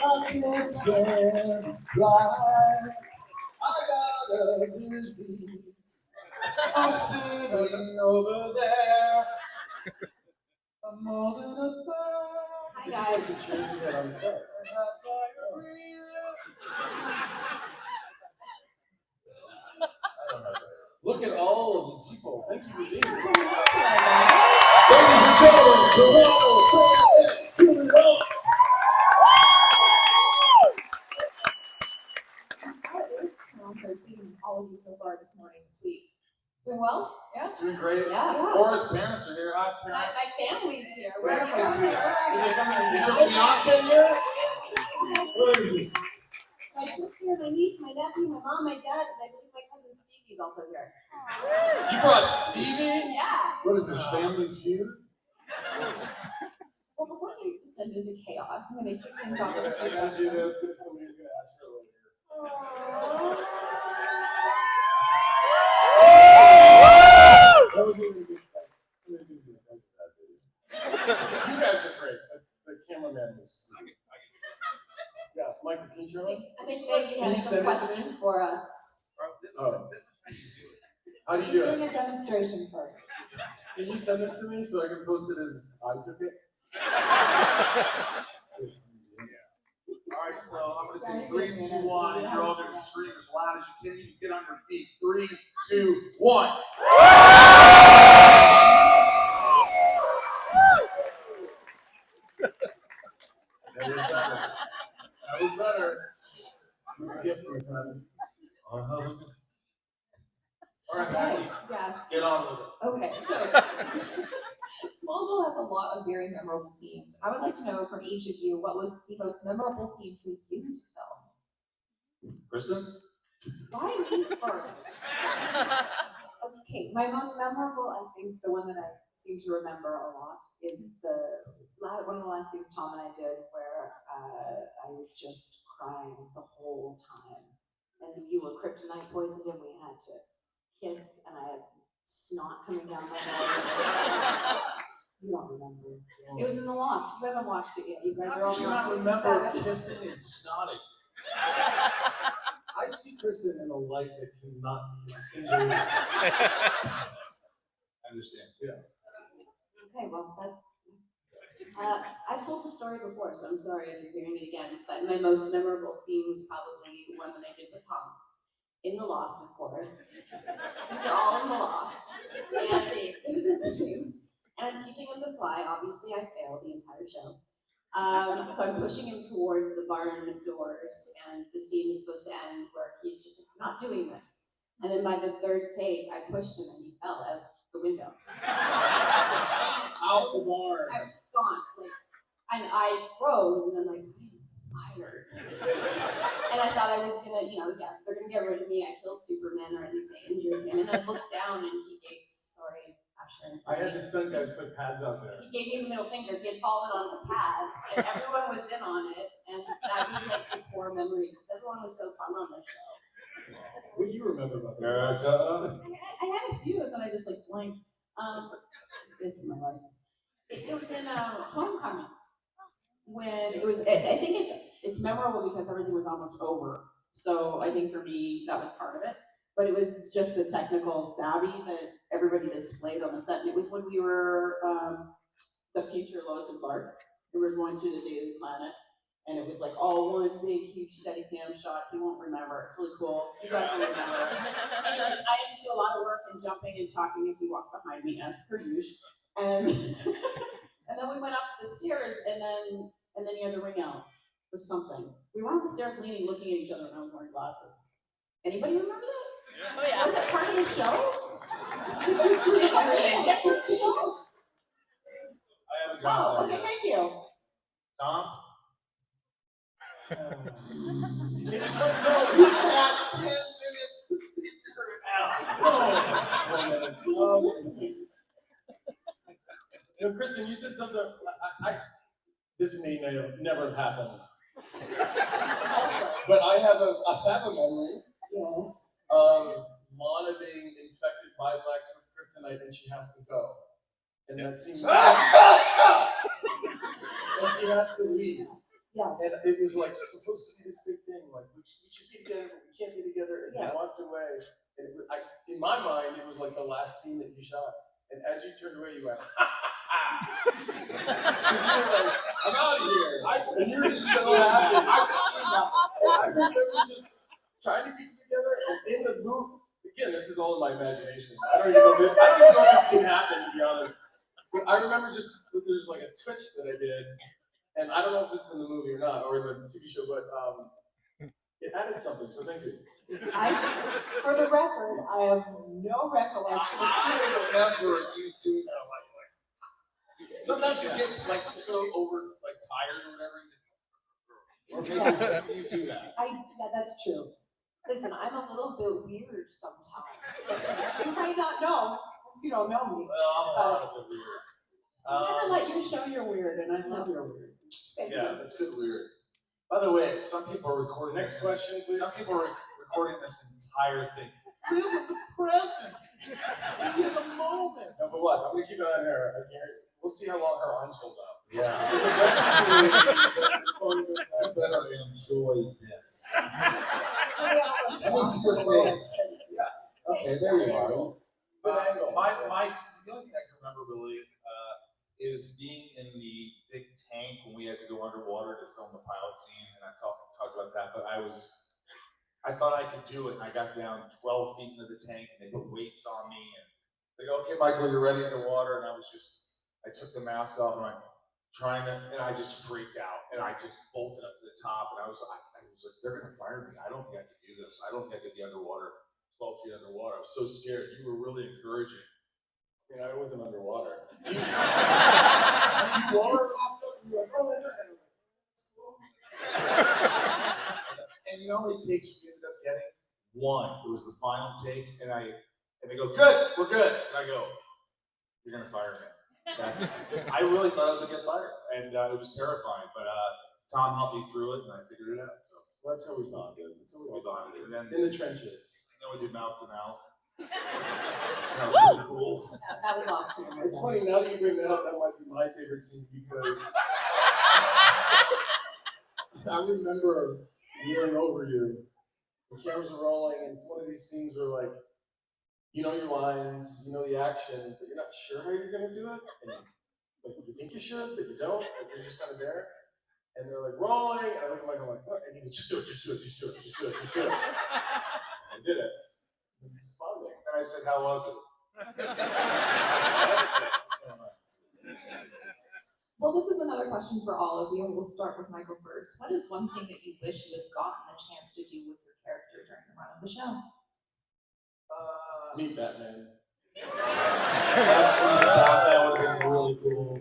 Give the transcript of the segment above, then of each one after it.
Rockets can fly. I got a disease. I'm sitting over there. I'm more than a bird. Hi guys. The cheers we had on set. I have diarrhea. I don't know. Look at all of the people. Thank you for being here. Ladies and gentlemen, Toronto, Expo. How is Toronto treating all of you so far this morning, this week? Doing well? Yeah? Doing great. Yeah. Laura's parents are here. Hi, parents. My family's here. Where are you Family's going? here. Is your fiance here? Where is he? My sister, my niece, my nephew, my mom, my dad, and I believe my cousin Stevie's also here. You brought Stevie? Yeah. What is this, Family Feud? Well, before things descend into chaos, I'm going to kick things off with a few I'm going to do questions. this if somebody's going to ask for it later. That was even good. Somebody's going to do it. That was a bad video. You guys are great. The cameraman was. Yeah, Michael, can you turn on? I think maybe you have some questions for us. Oh. How do you He's do doing it? a demonstration first. Can you send this to me so I can post it as I took it? All right, so I'm going to say 3, 2, 1, and you're all going to scream as loud as you can. You can get on your feet. 3, 2, 1. That was better. Gift, my friends. All right, Maggie. Yes. Get on with it. Okay, so Smallville has a lot of very memorable scenes. I would like to know from each of you what was the most memorable scene for you to film? Kristen? Why me first? Okay, my most memorable, I think, the one that I seem to remember a lot is one of the last things Tom and I did where I was just crying the whole time. And you were kryptonite poisoned and we had to kiss and I had snot coming down my nose. You don't remember. It was in the loft. You haven't watched it yet. You guys are all How do you not remember kissing and snotting? I see Kristen in a light that cannot be in the I understand. Yeah. Okay, well, that's... I've told the story before, so I'm sorry if you're hearing it again, but my most memorable scene was probably one that I did with Tom. In the loft, of course. We're all in the loft. It was a theme. And I'm teaching him to fly. Obviously, I failed the entire show. So I'm pushing him towards the barn doors, and the scene is supposed to end where he's just like, I'm not doing this. And then by the third take, I pushed him and he fell out the window. Out the barn. I'm gone. And I froze, and I'm like, I'm fired. And I thought I was gonna, they're gonna get rid of me. I killed Superman, or at least I injured him. And I looked down, and he gave, sorry, Asher. I had the stunt guys put pads out there. He gave me the middle finger. He had fallen onto pads, and everyone was in on it. And that was like the core memory, because everyone was so fun on the show. What do you remember about that? America. I had a few, and then I just blanked. It's my life. It was in Homecoming. When it was, I think it's memorable because everything was almost over. So I think for me, that was part of it. But it was just the technical savvy that everybody displayed on the set. And it was when we were the future Lois and Clark. We were going through the Daily Planet. And it was like all one big, huge Steadicam shot. He won't remember. It's really cool. You guys will remember. Anyways, I had to do a lot of work and jumping and talking if he walked behind me, as per usual. And and then we went up the stairs, and then you had the ring out or something. We were on the stairs leaning, looking at each other, and I was wearing glasses. Anybody remember that? Oh yeah. Was that part of the show? Did you do a different show? I haven't got Okay, thank you. Tom? It's You had 10 minutes to figure it out. 4 minutes. He was listening. Kristen, you said something. This may never have happened. But I have a memory of Lana being infected by blacks with kryptonite, and she has to go. And that seems. And she has to leave. Yes. And it was like supposed to be this big thing, like we should be together, but we can't be together. And Yes. he walked away. And in my mind, it was like the last scene that you shot. And as you turned away, you went, ha ha ha. Because you were like, I'm out of here. And you were so happy. And I remember just trying to keep it together. And in the movie, again, this is all in my imagination. I don't even know if this scene happened, to be honest. But I remember just there's like a twitch that I did. And I don't know if it's in the movie or not, or in the TV show, but it added something, so thank you. For the record, I have no recollection of I doing it. remember you doing that. Like, sometimes you get like so tired or whatever. Or maybe you do that. Yeah, that's true. Listen, I'm a little bit weird sometimes. You may not know, because you don't know me. Well, I'm a lot of it weird. I never let you show you're weird, and I love your weird. Yeah, that's good weird. By the way, some people are recording. Next question, please. Some people are recording this entire thing. Live in the present. Live in the moment. No, but watch, I'm gonna keep it on her. I guarantee. We'll see how long her arms hold up. Yeah. Because eventually, the phone goes You back. better enjoy this. Maybe I'll Let me see your face. Yeah. Okay, there you are. Good angle. The only thing I can remember really is being in the big tank when we had to go underwater to film the pilot scene, and I talked about that. But I thought I could do it, and I got down 12 feet into the tank, and they put weights on me, and they go, "Okay, Michael, you're ready underwater." And I took the mask off, and and I just freaked out, and I just bolted up to the top, and I was like, "They're gonna fire me. I don't think I could do this. I don't think I could be underwater, 12 feet underwater." I was so scared. You were really encouraging. I mean, I wasn't underwater. You are. And you know how many takes we ended up getting? One. It was the final take, and they go, "Good, we're good." And I go, "You're gonna fire me." I really thought I was gonna get fired, and it was terrifying. But Tom helped me through it, and I figured it out. So That's how we bonded. That's how we bonded. And then in the trenches. we did mouth to mouth. That was pretty cool. That was off camera. It's funny, now that you bring that up, that might be my favorite scene because I remember kneeling over you, the cameras are rolling, and it's one of these scenes where like, you know your lines, you know the action, but you're not sure how you're gonna do it, and like you think you should, but you don't, like you're just kind of there, and they're like rolling, and I look at Michael like, what? And he goes, just do it. I did it. It's bonding. And I said, "How was it?" Well, this is another question for all of you, and we'll start with Michael first. What is one thing that you wish you had gotten a chance to do with your character during the run of the show? Meet Batman. Actually, that would have been really cool.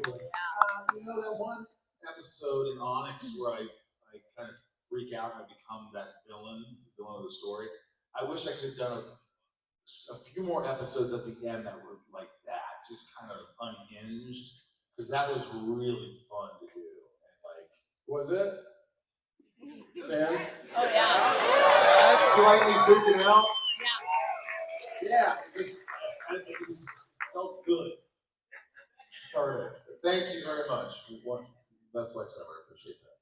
You know that one episode in Onyx where I kind of freak out and I become that villain of the story? I wish I could have done a few more episodes at the end that were like that, just kind of unhinged, because that was really fun to do. And like, Was it? Fans? Oh yeah. slightly freaking out. Yeah, it felt good. Sorry. Thank you very much. Best likes ever. I appreciate that,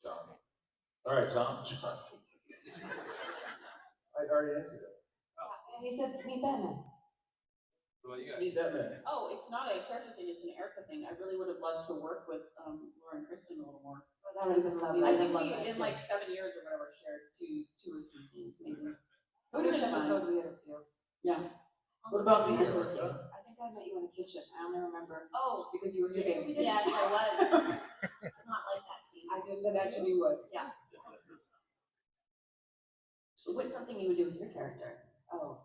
John. All right, Tom. John. I already answered it. He said, "Meet Batman." What about you guys? Meet Batman. Oh, it's not a character thing, it's an Erica thing. I really would have loved to work with Laura and Kristen a little more. That would have been lovely. I think love we, that in too. like 7 years or whatever, shared two or three scenes, maybe. Which episode we had a few? Yeah. What about me, Erica? I think I met you in the kitchen. I only remember Oh, because you were here. yes, I was. It's not like that scene. I didn't imagine you would. Yeah. What's something you would do with your character? Oh,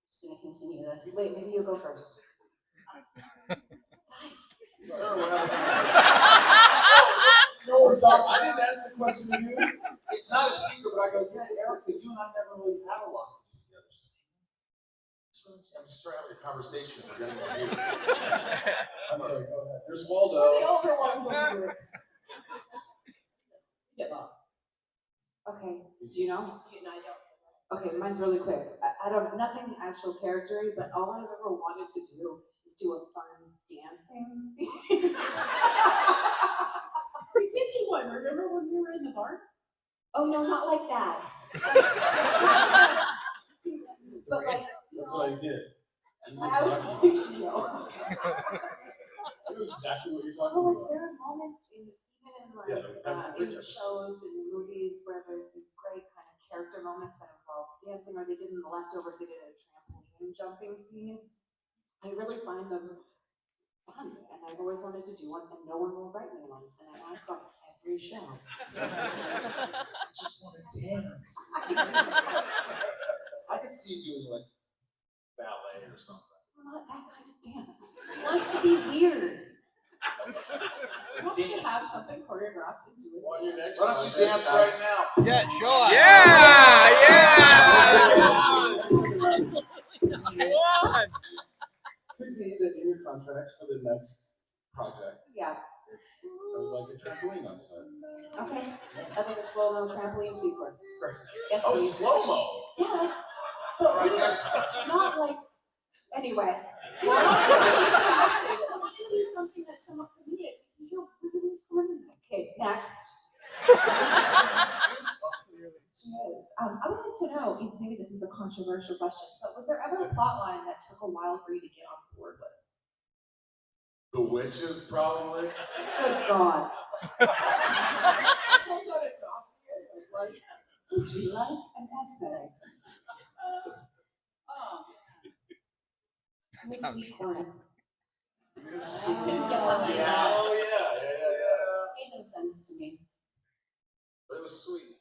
Just gonna continue this. wait, maybe you go first. Guys. Sir, we're having You know what's up? I didn't ask the question to you. It's not a secret, but I go, yeah, Erica, you and I never really had a lot to do together. I'm just trying to have a conversation, forgetting about you. I'm sorry, go ahead. There's The Waldo. older ones over here. Get lost. Okay, do you know? You know, I don't. Okay, mine's really quick. I don't, nothing actual character-y, but all I've ever wanted to do is do a fun dancing scene. We did do one one. Remember when we were in the bar? Oh no, not like that. But like, That's what I did. You just I was blocked like, me. no. I know exactly what you're talking Well, like about. there are moments even in like Yeah, that's the in picture. shows and movies where there's these great kind of character moments that involve dancing, or they did in The Leftovers. They did a trampoline jumping scene. I really find them fun, and I've always wanted to do one, and no one will write me one, and I ask on every show. I just want to dance. I could see you doing like ballet or something. Well, not that kind of dance. He wants to be weird. He wants to have something choreographed and do it. On your next Why don't you project, dance ask- right now? Yeah, sure. Could be that in your contracts for the next project, Yeah. it's like a trampoline on set. Okay. I think a slow-mo trampoline sequence. Yes, Oh, please. slow-mo. Yeah, like, but Right, weird. that's- Not like. Anyway. I want to do something that's somewhat comedic because you're really funny. Okay, next. She is. I would like to know, maybe this is a controversial question, but was there ever a plot line that took a while for you to get on board with? The witches, probably. Good God. Would you like an essay? Oh, Miss Sweetcorn. Miss I couldn't get behind Sweet. that. Oh, yeah. Made no sense to me. But it was sweet.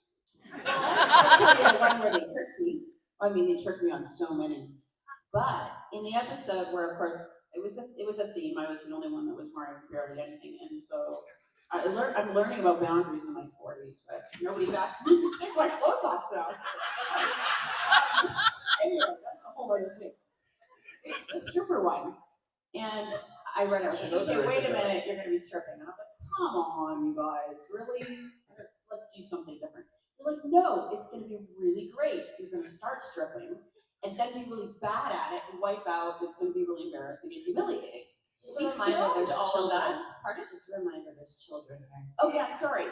I'll tell you the one where they tricked me. I mean, they tricked me on so many. But in the episode where, of course, it was a theme. I was the only one that was wearing barely anything, and so I'm learning about boundaries in my 40s, but nobody's asking me to take my clothes off now. So. Anyway, that's a whole other thing. It's the stripper one, and I read it. I was like, okay, wait a minute, you're going to be stripping, and I was like, come on, you guys, really? Let's do something different. They're like, no, it's going to be really great. You're going to start stripping, and then be really bad at it and wipe out. And it's going to be really embarrassing and humiliating. Just a reminder, there's children. Pardon? Just a reminder, there's children here. Oh yeah, sorry.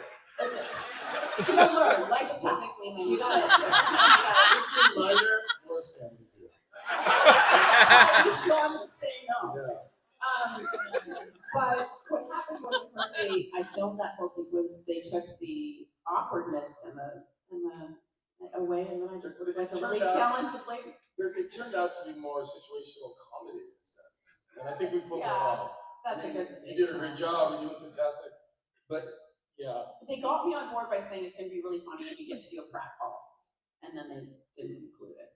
Still learn. Life's typically you got it. Just a reminder, most families here. At least you haven't say no. Yeah. But what happened was, of course, I filmed that whole sequence. They took the awkwardness and the away, and then I just looked like a really talented lady. It turned out to be more situational comedy in a sense. And I think we pulled that Yeah, off. That's a good You scene. did a great job and you look fantastic. But yeah. They got me on board by saying it's going to be really funny and you get to do a pratfall. And then they didn't include it.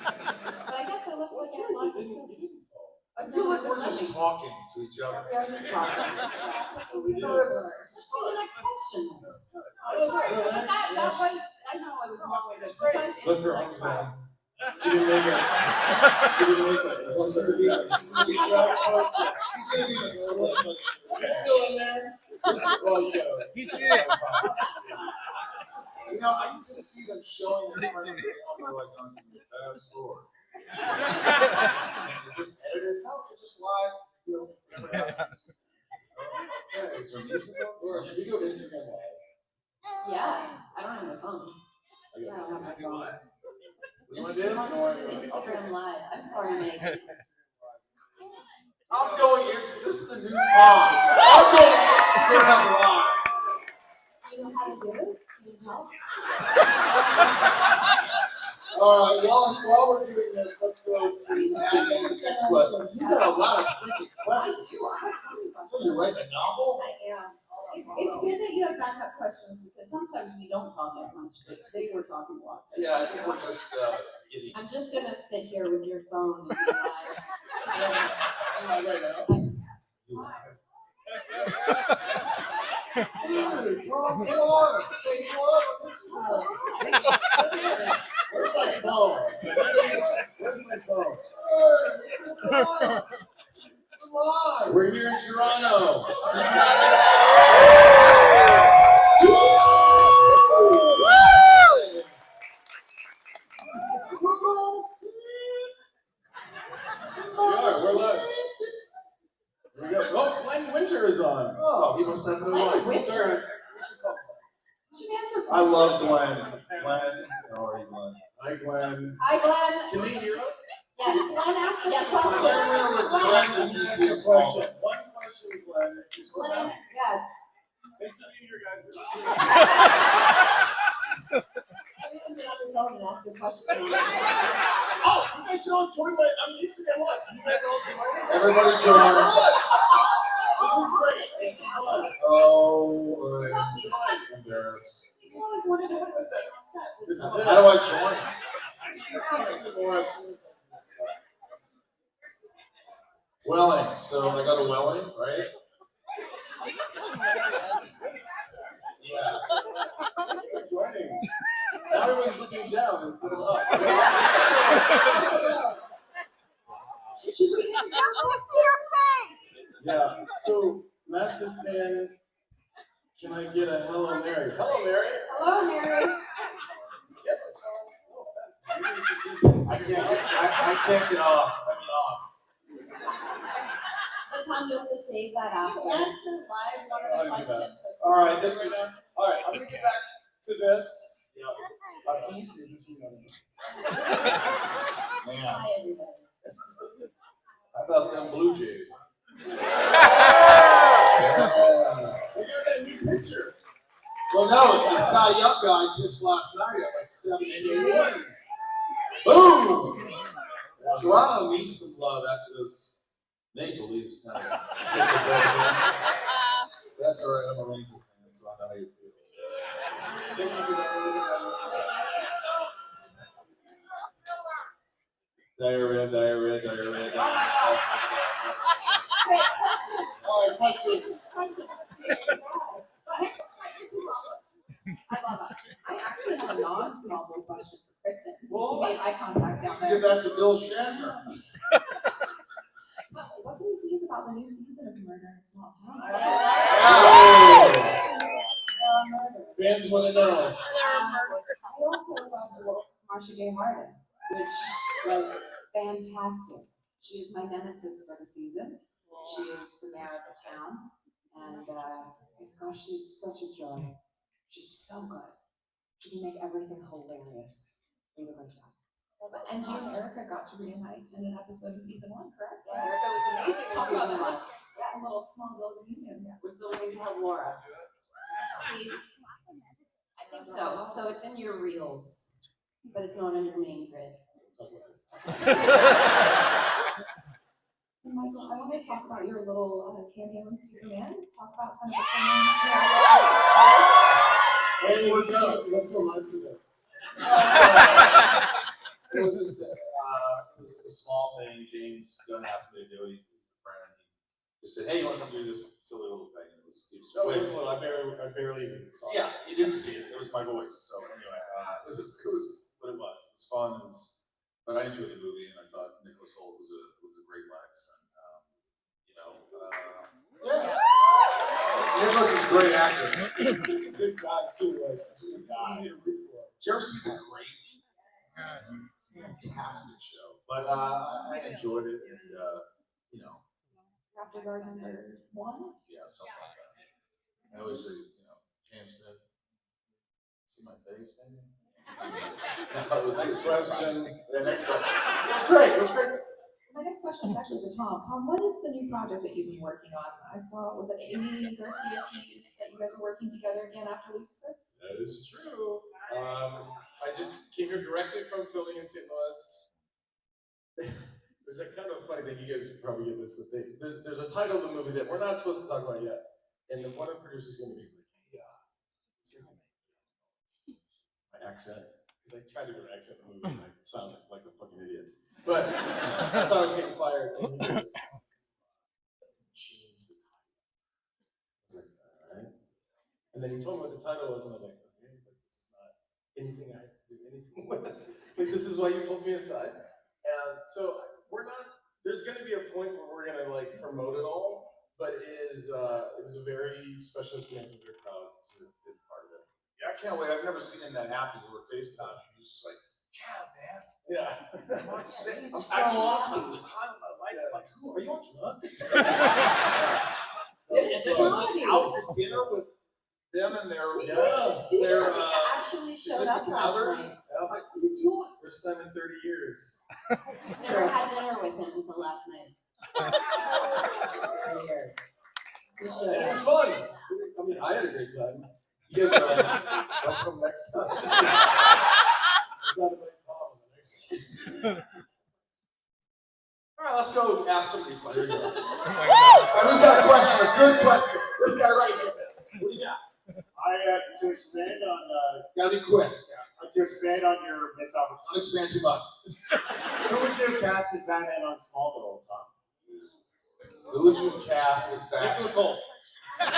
But I guess I looked like I had lots of skills. I feel like we're just talking to each other. We are just talking. That's what we do. No, Let's do the next question. Oh, sorry, but that was, I know I was long way, but you guys Let answered her the arms next one. down. She didn't make it. She didn't make it. She's gonna be the slim. It's still in there. Well, you know. He's Oh, here. that's not. You know, I can just see them showing the front of the camera like on fast forward. Is this edited? No, it's just live. You know, whatever happens. Okay, is there music on? Or should we go Instagram live? Yeah, I don't have my phone. I I don't have my phone. What do you want to He do? wants to do Instagram live. I'm sorry, Meg. I'm going Instagram. This is a new time. I'm going Instagram live. Do you know how to do it? Do you know? All right, while we're doing this, let's go to the next question. You got a lot of freaking questions. Oh, you're writing a novel? I am. It's good that you have backup questions because sometimes we don't talk that much, but today we're talking a lot. So Yeah, I think we're just getting. I'm just gonna sit here with your phone and be live. Right now. Hey, Tom's live. There's Where's my phone? Where's my phone? Live. We're here in Toronto. We're live. Here we go. Oh, Glenn Winter is on. Oh, he must have no life. Winter. should call Glenn. You should answer I love questions. Glenn. Glenn. How are you, Glenn? Hi, Glenn. Hi, Glenn. Can they hear us? Yes. Glenn, ask us Yes. a question. Glenn was Glenn. Glenn. Let me ask you a question. One question, Glenn. If you're still Glenn, there. yes. Thanks for being here, guys. Everyone get on your phone and ask a question. Oh, you guys should all join my Instagram Live. You guys all join? Everybody This join. is great. This is fun. Oh, Join. embarrassed. People always wondered what it was going on set. This is it. How do I join? Welling. So I go to Welling, right? Yeah. Thanks for joining. Now everyone's looking down instead of up. Should we answer question? Yeah. So, massive fan. Can I get a Hello Mary? Hello Mary. Hello, Mary. Yes, that's all. No offense. Maybe we should just. I can't get off. I'm off. But Tom, you have to save that after. You answer live one of the questions. All right, this is. All right, I'm gonna get back to this. Yep. Can you say this one? Man, Hi, everybody. how about them Blue Jays? We got that new picture. Well, no, this Cy Young guy pitched last night at like 7 And you a.m. won. Boom! Toronto needs some love after those Maple Leafs kind of shit the bed. That's all right. I'm a Rangers fan, so I know how you feel. Thank you, because I really didn't know. Diarrhea. Great questions. All right, questions. Questions. Yes. This is awesome. I love us. I actually have a non-Smallville question for Kristen, since Well, you made eye contact down there. Give that to Bill Shatner. What can you tease about the new season of Murder in a Small Town? Oh! Fans want to know. I also got to work with Marcia Gay Harden, which was fantastic. She is my nemesis for the season. She is the mayor of the town, and gosh, she's such a joy. She's so good. She can make everything hilarious. We have a great time. And you and Erica got to reunite in an episode in season 1, correct? Yes, Erica was amazing. Talk in about season that. one. A little Smallville reunion. We're still waiting to have Laura. Please. I think so. So it's in your reels, but it's not on your main grid. And Michael, I want to talk about your little cameo in Superman. Talk about kind of Hey, let's go live for this. It was just a small thing. James Gunn asked me to do it. He was a friend. He just said, "Hey, you want to come do this silly little thing?" It was No, quick. it was little. I barely even saw it. Yeah, you didn't see it. It was my voice. So anyway, it was what it was. It was fun. But I enjoyed the movie, and I thought Nicholas Hoult was a great Lex. And yeah. Nicholas is a great actor. He's a good guy too. Like, it's easy to root for. Did you ever see The Great? Fantastic show. But I enjoyed it, and Raptor Guard number 1. yeah, something like that. I always say, James Smith, see my face, maybe? Next question. Yeah, next question. It was great. My next question is actually for Tom. Tom, what is the new project that you've been working on? I saw, was it Amy Garcia tease that you guys are working together again after Lucifer? That is true. I just came here directly from filming in St. Louis. There's a kind of a funny thing. You guys probably get this, but there's a title of the movie that we're not supposed to talk about yet, and then one of the producers is going to be like, "Hey, my accent," because I tried to do an accent in the movie, and I sound like a fucking idiot. But I thought I was getting fired, and he goes, "Change the title." I was like, "All right." And then he told me what the title was, and I was like, "Okay, but this is not anything I have to do anything with. Like, this is why you pulled me aside." And so we're not. There's going to be a point where we're going to like promote it all, but it was a very special experience. I'm very proud to be part of it. Yeah, I can't wait. I've never seen him that happy. We were FaceTiming. He was just like, "Yeah, man. Yeah. I'm on set. I'm so actually happy. having the time of my life." I'm like, "Who are you on drugs?" Yeah, And then we went out to dinner with them and their They actually showed up significant last others. night. I'm like, what are you doing? First time in 30 years. Never had dinner with him until last night. 3 years. You should And it was have. fun. I mean, I had a great time. You guys are like, don't come next time. It's not about Tom in the next one. All right, let's go ask somebody questions. There you go. All right, who's got a question? A good question. This guy right here. What do you got? To expand on Gotta be quick. to expand on your missed opportunity. Don't expand too much. Who would you have cast as Batman on Smallville, Tom? Who would you have cast as Batman? Nicholas Holt. I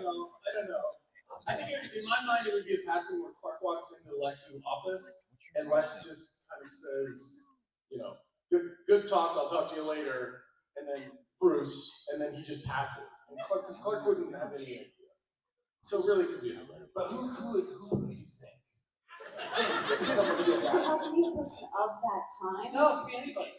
don't know. I think in my mind it would be a passing where Clark walks into Lex's office and Lex just kind of says, you know, good talk, I'll talk to you later, and then Bruce, and then he just passes. And because Clark wouldn't have any idea. So it really could be anybody. But who do you think? Think of someone to be a Does it Batman. have to be a person of that time? No, it could be anybody.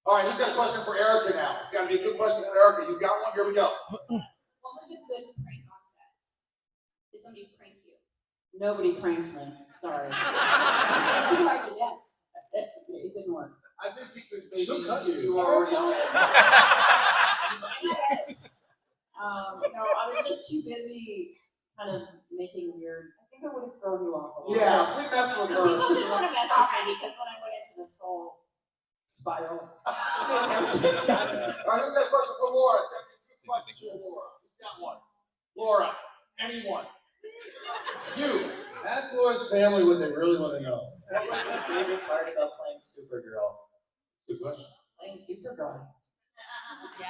All right, who's got a question for Erica now? It's got to be a good question for Erica. You got one? Here we go. What was a good prank on set? Did somebody prank you? Nobody pranks me. Sorry. It's just too hard to get. It didn't work. I think because She'll cut maybe you. you were already on it. No, I was just too busy kind of making weird. I think I would have thrown you off a lot. Yeah, quit messing with People her. didn't want to mess with me because then I went into this whole spiral. All right, who's got a question for Laura? It's got to be a good question for Laura. Who's got one? Laura, anyone? You. Ask Laura's family what they really want to know. What was your favorite part about playing Supergirl? Good question. Playing Supergirl.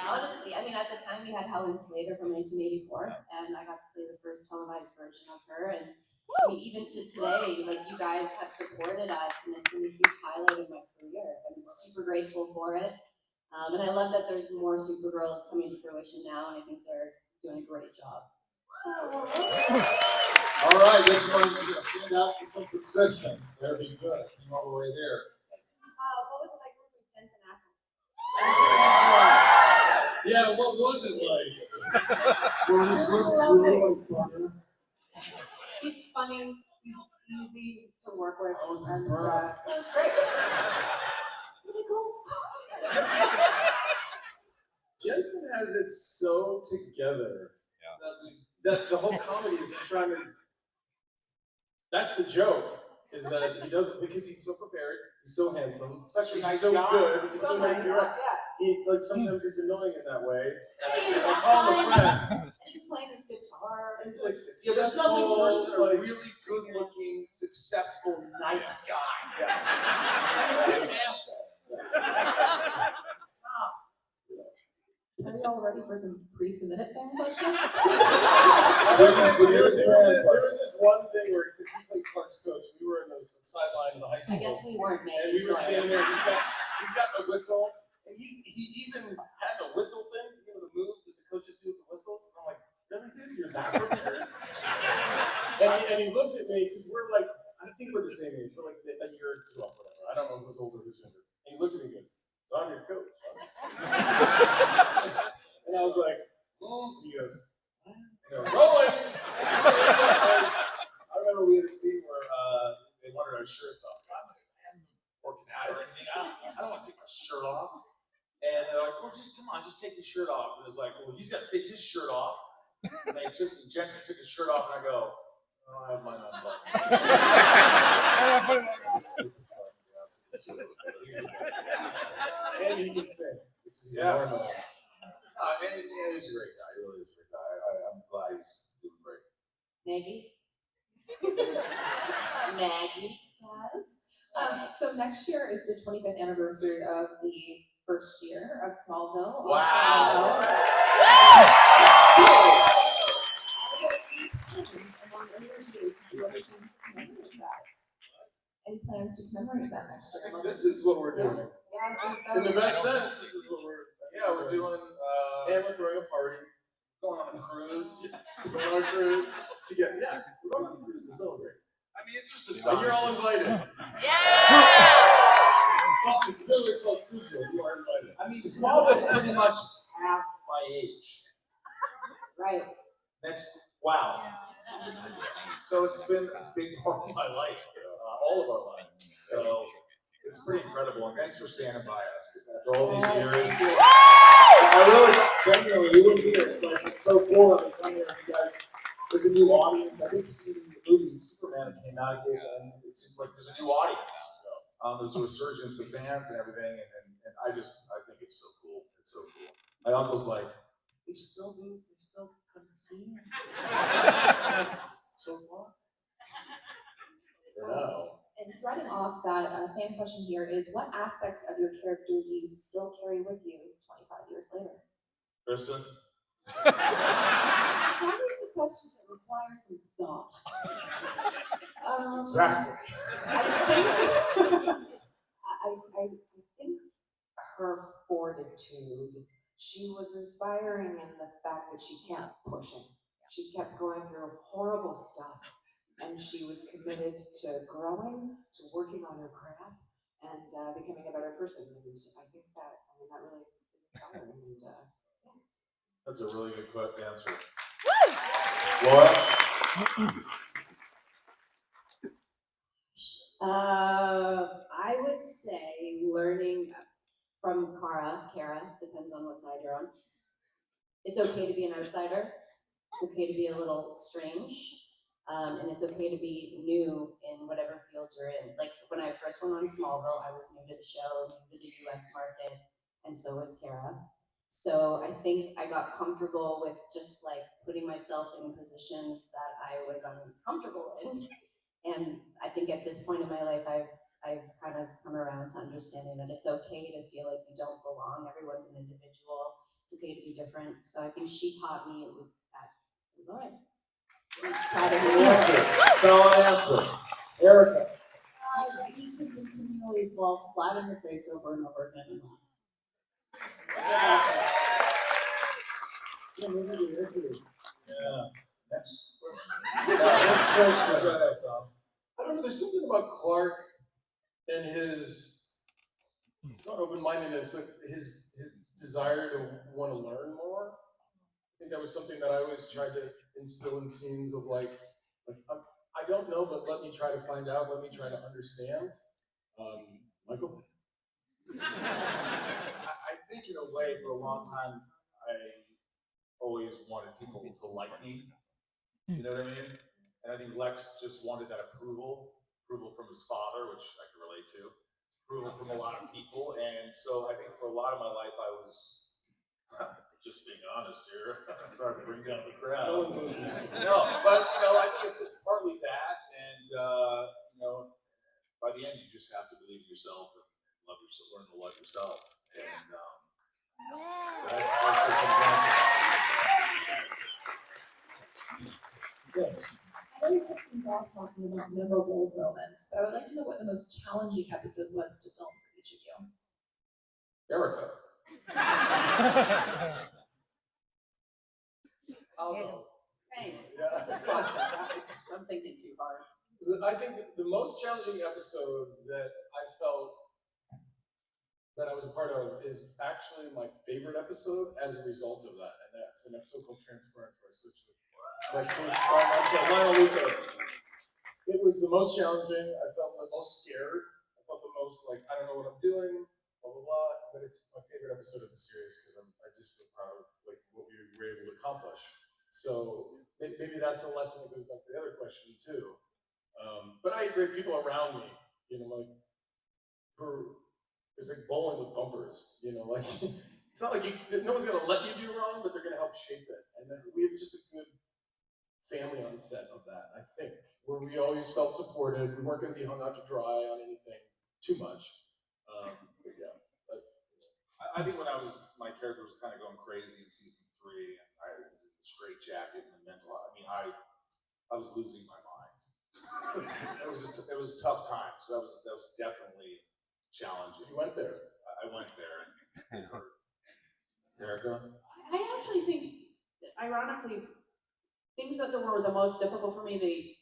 Honestly, I mean, at the time we had Helen Slater from 1984, and I got to play the first televised version of her. And I mean, even to today, like you guys have supported us, and it's been a huge highlight of my career. I'm super grateful for it, and I love that there's more Supergirls coming to fruition now, and I think they're doing a great job. All right, this one is stand up. This one's for Kristen. That'd be good. I came all the way there. What was it like working with Jensen Ackles? Yeah, what was it like? Were you good through like butter? He's funny. He's easy to work with. How was his And breath? it was great. Really cool. Jensen has it so together. That the whole comedy is just trying to. That's the joke, is that he doesn't, because he's so prepared, he's so handsome, Such a he's nice so guy. good, he's so nice to be around. He, like, sometimes he's annoying in that way. And I call him a friend, And he's playing his guitar. and he's like Yeah, there's nothing successful, worse than a like, really good-looking, successful, nice guy. yeah. Be an asset. Are you all ready for some pre-submitted fan questions? There was this one thing where, because he played Clark's coach, we were in the sideline of the high school. I guess we weren't And maybe. we were Sorry. standing there, he's got the whistle, and he even had the whistle thing, you know, the move that the coaches do with the whistles. And I'm like, really, dude, you're that prepared? and he looked at me, because we're like, I think we're the same age, we're like a year or two off, whatever. I don't know who's older, who's younger. And he looked at me and goes, so I'm your coach, huh? And I was like, and he goes, rolling! I remember we had a scene where they wanted our shirts off. I'm working out or anything. I don't want to take my shirt off. And they're like, well, just come on, just take your shirt off. And it was like, well, he's got to take his shirt off. And Jensen took his shirt off, and I go, oh, I have mine unbuttoned. And he can sing, which is Yeah. normal. And he's a great guy. He really is a great guy. I'm glad he's doing great. Maggie? Maggie? Yes. So next year is the 25th anniversary of the first year of Smallville. Wow. Any plans to commemorate that next year? This is what we're doing. In the best sense, this is what we're. Yeah, we're doing, And we're throwing a party. going on a cruise. We're going on a cruise to get. Yeah, we're going on a cruise to celebrate. I mean, it's just And astonishing. you're all invited. It's literally called Cruiseville. You are invited. I mean, Smallville's pretty much half my age. Right. Wow. So it's been a big part of my life, all of our lives. So it's pretty incredible. And thanks for standing by us after all these years. I really, genuinely, you wouldn't hear it. It's so cool that we come here and you guys, there's a new audience. I think even the movie Superman came out again, and it seems like there's a new audience. There's a resurgence of fans and everything, and I think it's so cool. It's so cool. My uncle's like, they still come see me? So far? For now. And threading off that fan question here is, what aspects of your character do you still carry with you 25 years later? Kristen? It's always the question that requires some thought. Exactly. I think her fortitude, she was inspiring in the fact that she kept pushing. She kept going through horrible stuff, and she was committed to growing, to working on her craft, and becoming a better person. And I think that really is inspiring. And yeah. That's a really good answer. Laura? I would say learning from Kara, depends on what side you're on. It's okay to be an outsider. It's okay to be a little strange. And it's okay to be new in whatever field you're in. Like when I first went on Smallville, I was new to the show, new to the US market, and so was Kara. So I think I got comfortable with just like putting myself in positions that I was uncomfortable in. And I think at this point in my life, I've kind of come around to understanding that it's okay to feel like you don't belong. Everyone's an individual. It's okay to be different. So I think she taught me that. All right. Solid answer. Erica. That you can continually fall flat on your face over and over again and laugh. Yeah, those are the answers. Yeah. Next question. Next question. Go ahead, Tom. I don't know, there's something about Clark and his, it's not open-mindedness, but his desire to want to learn more. I think that was something that I always tried to instill in scenes of like I don't know, but let me try to find out, let me try to understand. Michael? I think in a way, for a long time, I always wanted people to like me. You know what I mean? And I think Lex just wanted that approval from his father, which I can relate to, approval from a lot of people. And so I think for a lot of my life, I was, just being honest here, sorry to bring down the crowd. No one's listening. No, but I think it's partly that, and by the end, you just have to believe in yourself and love yourself, learn to love yourself. And so that's what comes down to. Yes. I know we put things off talking about memorable moments, but I would like to know what the most challenging episode was to film for each of you. Erica. I'll go. Thanks. Yeah. This is awesome. I'm thinking too hard. I think the most challenging episode that I felt that I was a part of is actually my favorite episode as a result of that. And that's an episode called Transference, where I switched with next week. Lionel Luca. It was the most challenging. I felt the most scared. I felt the most like, I don't know what I'm doing, blah, blah, blah. But it's my favorite episode of the series because I just feel proud of like what we were able to accomplish. So maybe that's a lesson that goes back to the other question too. But I agree, people around me, like it's like bowling with bumpers, like it's not like no one's gonna let you do wrong, but they're gonna help shape it. And then we have just a good family on set of that, I think, where we always felt supported. We weren't gonna be hung out to dry on anything too much. But yeah. I think when my character was kind of going crazy in season 3, and I was in the straight jacket and the mental. I was losing my mind. it was a tough time. So that was definitely challenging. You went there. I went there. And Erica? I actually think, ironically, things that were the most difficult for me,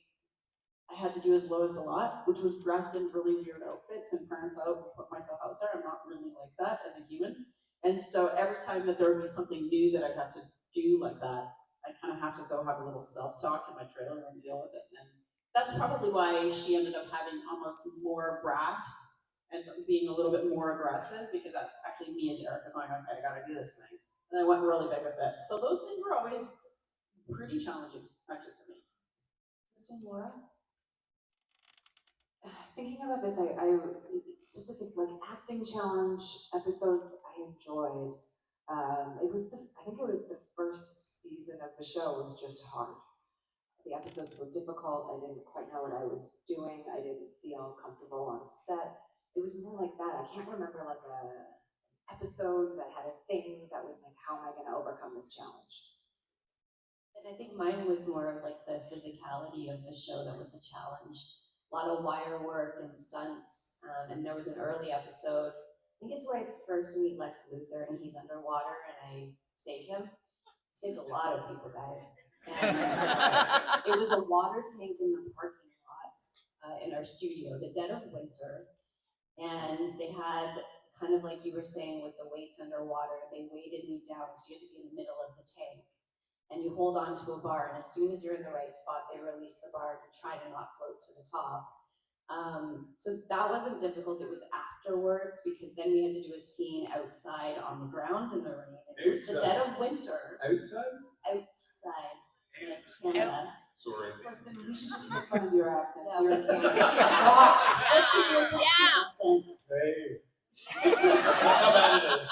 I had to do as Lois a lot, which was dress in really weird outfits and prance out and put myself out there. I'm not really like that as a human. And so every time that there would be something new that I'd have to do like that, I kind of have to go have a little self-talk in my trailer and deal with it. And that's probably why she ended up having almost more braps and being a little bit more aggressive, because that's actually me as Erica going, okay, I gotta do this thing. And I went really big with it. So those things were always pretty challenging, actually, for me. Kristen, Laura? Thinking about this, I specific like acting challenge episodes I enjoyed. I think it was the first season of the show was just hard. The episodes were difficult. I didn't quite know what I was doing. I didn't feel comfortable on set. It was more like that. I can't remember like a episode that had a thing that was like, how am I going to overcome this challenge? And I think mine was more of like the physicality of the show that was the challenge. A lot of wire work and stunts. And there was an early episode, I think it's where I first meet Lex Luthor and he's underwater and I save him. Saved a lot of people, guys. And it was a water tank in the parking lot in our studio, the dead of winter. And they had, kind of like you were saying with the weights underwater, they weighted me down, so you have to be in the middle of the tank. And you hold on to a bar, and as soon as you're in the right spot, they release the bar to try to not float to the top. So that wasn't difficult, it was afterwards, because then we had to do a scene outside on the ground in the rain. It was the dead of winter. Outside? Outside. Yes, Canada. Sorry. Listen, we should just make fun of your accents. Yeah, You're we- a Canadian. Let's do your Texan accent. Hey. That's how bad it is.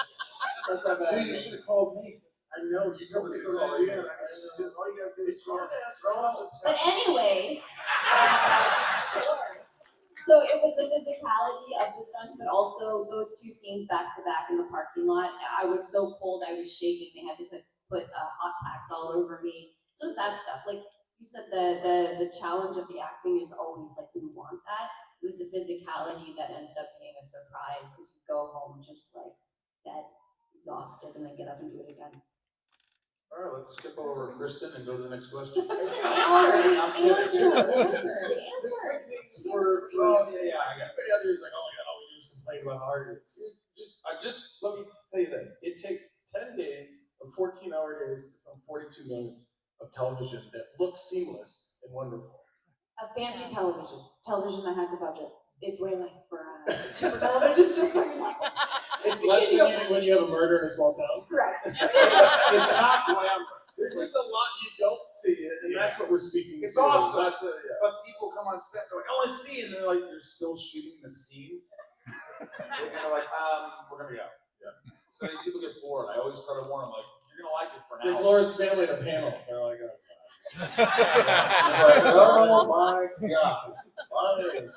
That's how bad Dude, it you is. should have called me. I know, you told me It's so an already. idea. All you gotta do is It's hard to ask for help. But anyway, so it was the physicality of the stunts, but also those two scenes back to back in the parking lot. I was so cold, I was shaking. They had to put hot packs all over me. So it's that stuff. Like you said, the challenge of the acting is always like we want that. It was the physicality that ended up being a surprise, because you go home just like dead, exhausted, and then get up and do it again. All right, let's skip over Kristen and go to the next question. Kristen, I'm kidding. answer. Yeah, I got it. Everybody out there is like, oh my god, all we do is complain about how hard it is. Let me tell you this. It takes 10 days of 14-hour days to film 42 minutes of television that looks seamless and wonderful. A fancy television that has a budget. It's way less for cheaper television, just so you know. It's less when you have a murder in a small town. Correct. It's not glamorous. There's just a lot you don't see it, and that's what we're speaking It's to. awesome. Not the- yeah. But people come on set, they're like, I want to see it. And they're like, you're still shooting the scene? And they're like, we're going to go. Yeah. So then people get bored. I always try to warn them, like, you're going to like it for It's now. like Laura's family at a panel. They're like, oh. It's like, oh my God. Funny.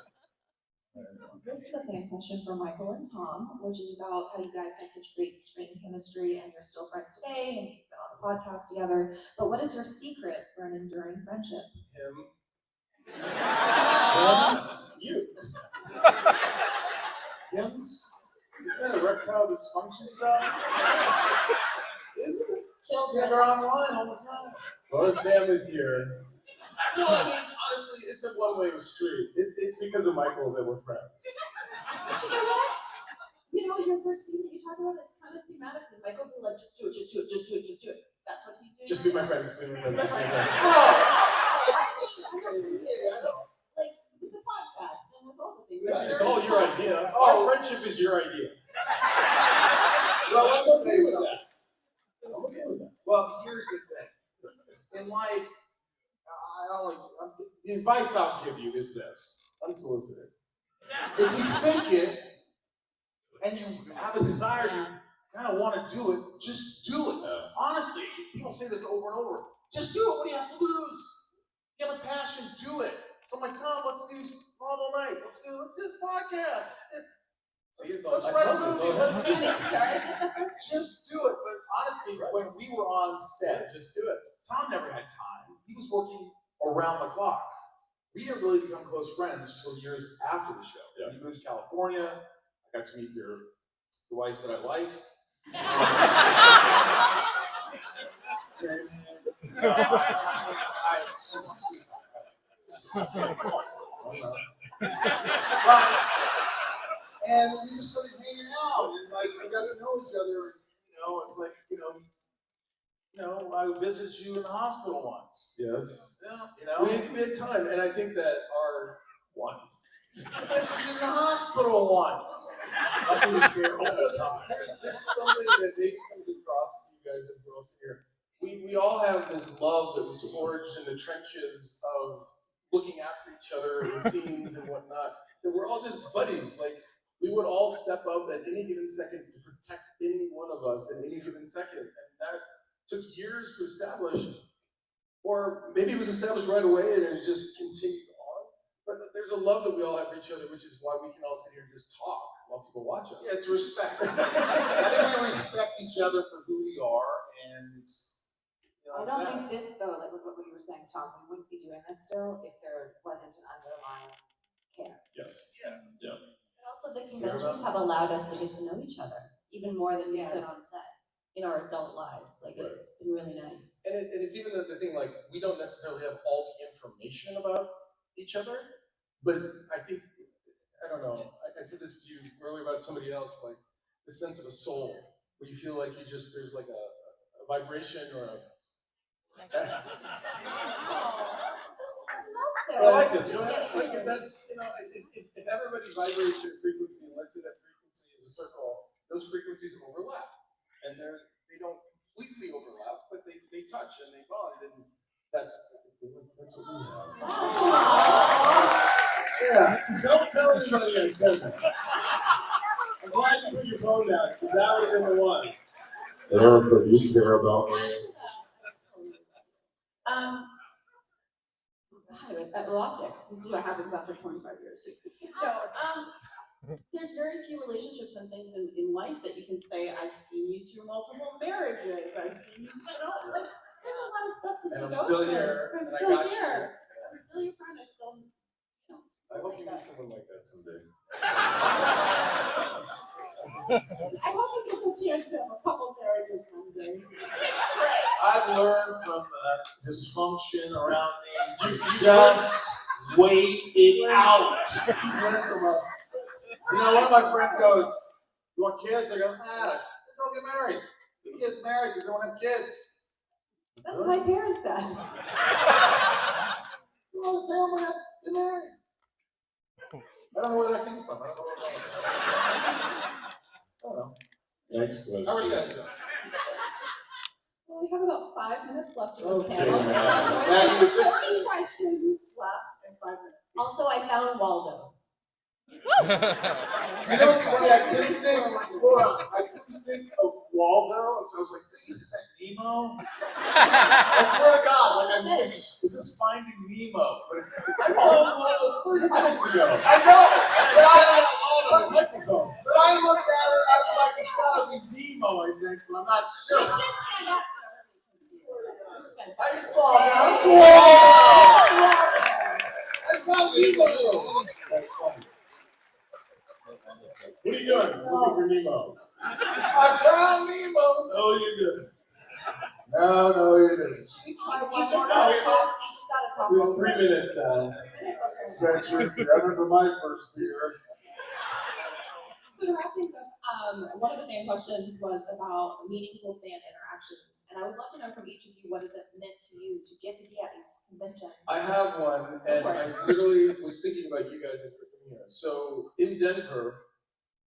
This is a fan question from Michael and Tom, which is about how you guys had such great screen chemistry and you're still friends today and you've been on the podcast together. But what is your secret for an enduring friendship? Him's you. Hims? Isn't that erectile dysfunction stuff? Is it? Yeah, Children. they're online all the time. Laura's family's here. No, I mean, honestly, it's a one-way street. It's because of Michael that we're friends. But you know what? You know, your first scene that you talk about is kind of thematic. And Michael will be like, just do it, just do it, just do it, just do it. That's what he's doing. Just be my friend. Just be my friend. Just be my friend. Like with the podcast and with all the things. It's all your idea. Oh. Our friendship is your idea. Well, let me tell you something. I'm okay with that. Well, here's the thing. In life, the advice I'll give you is this. Unsolicited. If you think it and you have a desire to kind of want to do it, just do it. Honestly, people say this over and over. Just do it. What do you have to lose? If you have a passion, do it. So I'm like, Tom, let's do Smallville nights. Let's do this podcast. Let's write a movie. Let's do And it started with the first. Just do it. But honestly, when we were on set, Just do it. Tom never had time. He was working around the clock. We didn't really become close friends until years after the show. Yeah. When you moved to California, I got to meet the wife that I liked. And we just started hanging out, and like we got to know each other. You know, it's like I visited you in the hospital once. Yes. Yeah, We had time, and I think that our once. I visited you in the hospital once. I think it's there all the time. There's something that maybe comes across to you guys as we're all sitting here. We all have this love that was forged in the trenches of looking after each other in scenes and whatnot. That we're all just buddies. Like, we would all step up at any given second to protect any one of us at any given second. And that took years to establish. Or maybe it was established right away and it just continued on. But there's a love that we all have for each other, which is why we can all sit here and just talk while people watch us. Yeah, it's respect. I think we respect each other for who we are, and I don't think this though, like with what you were saying, Tom, we wouldn't be doing this still if there wasn't an underlying care. Yes. Yeah. And also the conventions have allowed us to get to know each other even more than we could on set in our adult lives. Like it's been really nice. And it's even the thing, like, we don't necessarily have all the information about each other, but I think, I don't know, I said this to you earlier about somebody else, like the sense of a soul, where you feel like there's like a vibration or a. I like this. Like, that's, if everybody vibrates your frequency, and let's say that frequency is a circle, those frequencies overlap. And they don't completely overlap, but they touch and they bond, and that's what we have. Yeah, don't tell anybody I said that. I'm glad you put your phone down, because that would have been the one. Erica Leeds there about me. I lost it. This is what happens after 25 years too. No, there's very few relationships and things in life that you can say, I've seen you through multiple marriages, I've seen you, like, there's a lot of stuff that And you I'm go still through. here, I'm and I still got here. I'm still your friend, I still, I hope you meet someone like that someday. I hope you get the chance to have a couple marriages one day. I've learned from the dysfunction around me to just wait it out. He's learned from us. One of my friends goes, "You want kids?" I go, don't get married. You get married because they don't have kids. That's what my parents said. You want a family? Get married. I don't know where that came from. I don't know. Next question. How are you guys doing? Well, we have about 5 minutes left of this Okay, panel. Maggie, is this? 20 questions left in 5 minutes. Also, I found Waldo. It's funny, I couldn't think, Laura, I couldn't think of Waldo, so I was like, is that Nemo? I swear to God, like, I'm thinking, is this Finding Nemo? But it's I found Waldo 30 minutes ago. I know! And I said it out loud on the microphone. But I looked at her, I was like, it's gotta be Nemo, I think, but I'm not sure. You should stand up so everybody can see it. It's fantastic. I found Waldo! I found Nemo. That's funny. What are you doing? Looking for Nemo. I found Nemo! No, you didn't. No, you didn't. You just gotta talk We have over 3 it. minutes now. That's your, I remember my first beer. So to wrap things up, one of the fan questions was about meaningful fan interactions. And I would love to know from each of you, what has it meant to you to get to be at these conventions? I have one, and I literally was thinking about you guys as we're coming here. So in Denver,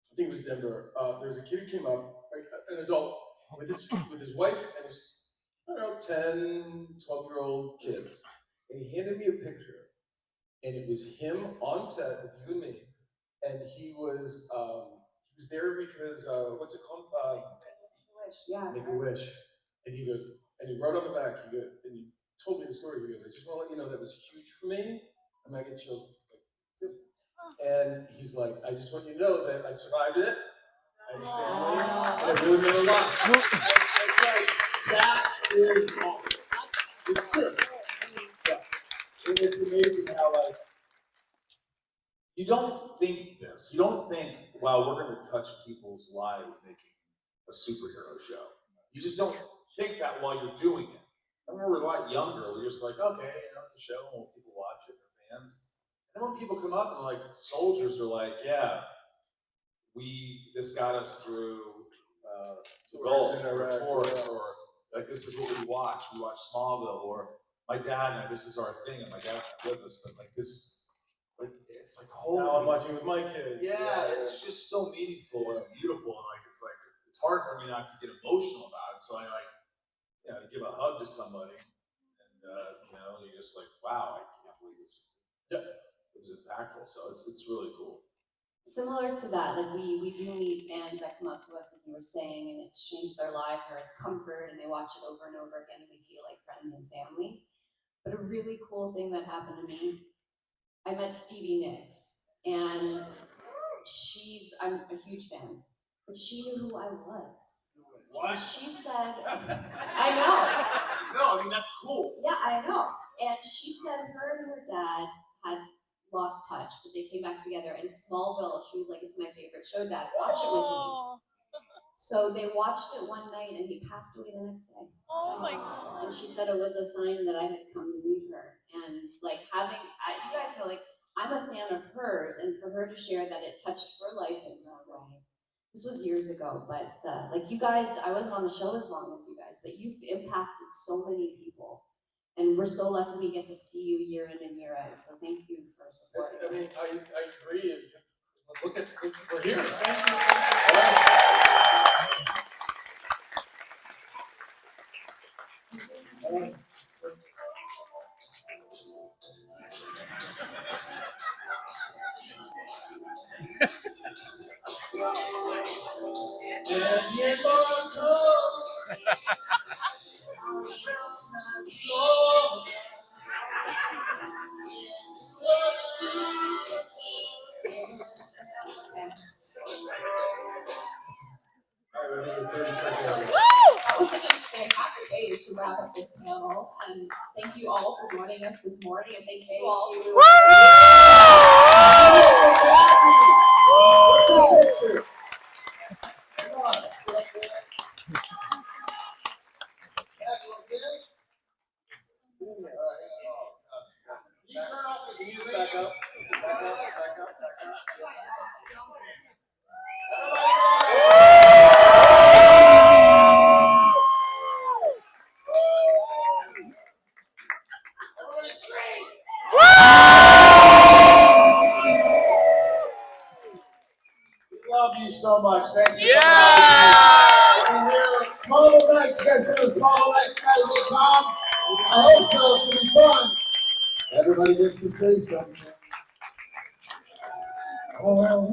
I think it was Denver, there's a kid who came up, an adult, with his wife and his, 10, 12-year-old kids. And he handed me a picture, and it was him on set with you and me, and he was there because, what's it called? Make a Wish. And he goes, and he wrote on the back, and he told me the story, he goes, I just want to let you know that was huge for me. I'm not getting chills too. And he's like, I just want you to know that I survived it. I had a family, and it really meant a lot. That's right. That is awesome. It's true. Yeah. And it's amazing how, like, you don't think this. You don't think, wow, we're going to touch people's lives making a superhero show. You just don't think that while you're doing it. I remember we were a lot younger. We were just like, okay, it's a show, and people watch it, they're fans. And then when people come up and like soldiers are like, yeah, this got us through the Gulf or Taurus or like this is what we watch. We watch Smallville, or my dad and I, this is our thing, and my dad's not with us, but like this, like it's like holy. Now I'm watching with my kids. Yeah, it's just so meaningful and beautiful, and like it's hard for me not to get emotional about it. So I like, you know, give a hug to somebody, and you know, you're just like, wow, I can't believe this. Yep. It was impactful, so it's really cool. Similar to that, like we do meet fans that come up to us, like you were saying, and it's changed their lives or it's comfort, and they watch it over and over again, and we feel like friends and family. But a really cool thing that happened to me, I met Stevie Nicks, and I'm a huge fan, but she knew who I was. What? And she said, I know. No, I mean that's cool. Yeah, I know. And she said her and her dad had lost touch, but they came back together. And Smallville, she was like, it's my favorite show, Dad. Watch it with me. So they watched it one night, and he passed away the next day. Oh my God. And she said it was a sign that I had come to meet her. And like you guys know, like I'm a fan of hers, and for her to share that it touched her life in some way. This was years ago, but like you guys, I wasn't on the show as long as you guys, but you've impacted so many people. And we're so lucky we get to see you year in and year out. So thank you for supporting I mean, us. I agree. And we're here. That was such a fantastic way to wrap up this panel, and thank you all for joining us this morning, and thank you all for What's the picture? Come on. Can you turn off the music? Back up. We love you so much. Thanks for Yeah! coming out. Smallville nights. You guys go to Smallville nights. Got a good time. I hope so. It's gonna be fun. Everybody gets to say something. Oh.